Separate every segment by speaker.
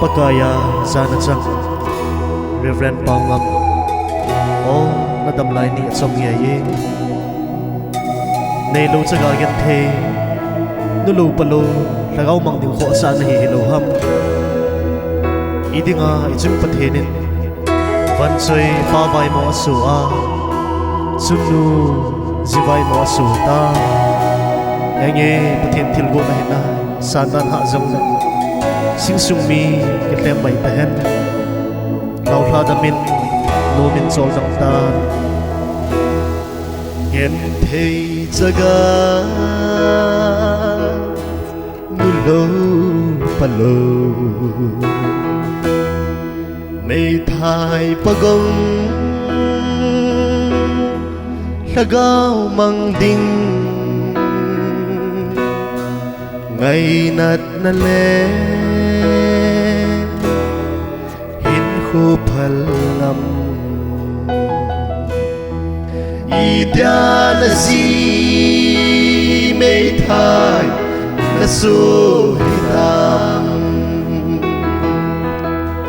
Speaker 1: PAKAI JANA CHANG Reverend Paongam NADAM LAINI ACHOM NEILOU CHAGA GENTHEI NULOU PALOU LHAGAO MANGDING CHOH NAHILOU HAM EDINGA PATHEN VANCHOI VAIMO CHUNNU VAIMO PATHEN THILGON SANAN HAJONGLE SINSUNG PATHEN LHAGAO NOMIN JONGLE GENTHEI CHAGA NULOU PALOU Mei thai Paongam LHAGAO MANGDING Ngày nát na le hin khu Paongam Ida na si mei thai na su HITAM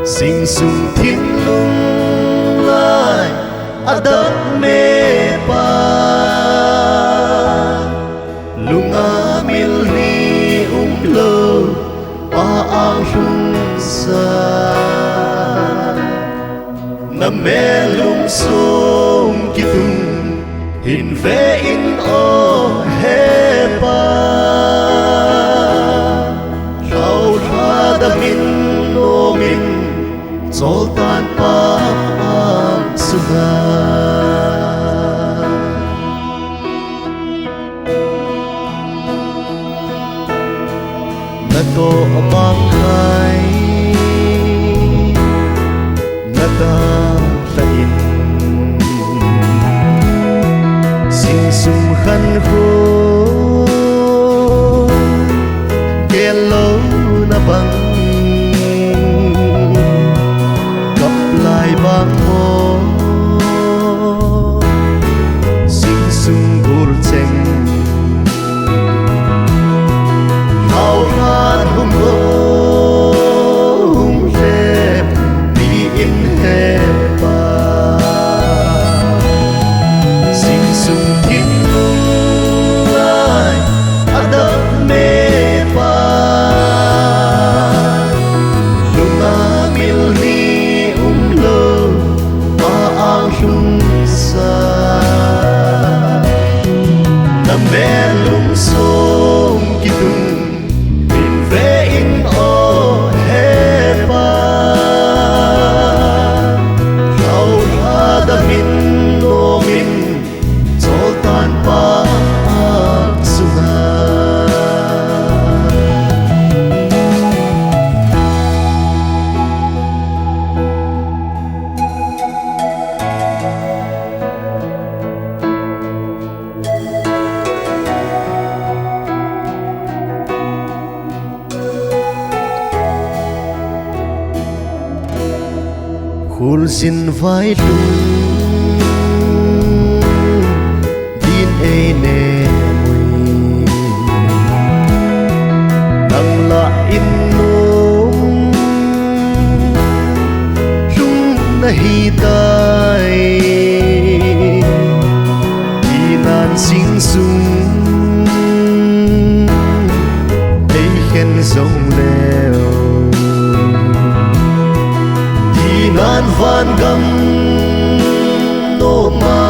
Speaker 1: SINSUNG thiên lung lai adak me pa lunga mil ni lo pa ang sa na melum som kitung hin ve in o HEPA rau da min no min Sultan Paongam Nato PAKAI NADAM LAIN SINSUNG KHOH Gelo na bang VAIMO SINSUNG burcheng hao han hum lep di in HEPA SINSUNG thiên lung lai adak me pa lunga mil ni melum som kitung in ve in o HEPA rau da min no min Sultan Paongam Khul sin vai lung din e ne mui nang la in nung lung na hi tai inan SINSUNG ei khen JONGLE Nan van gam no ma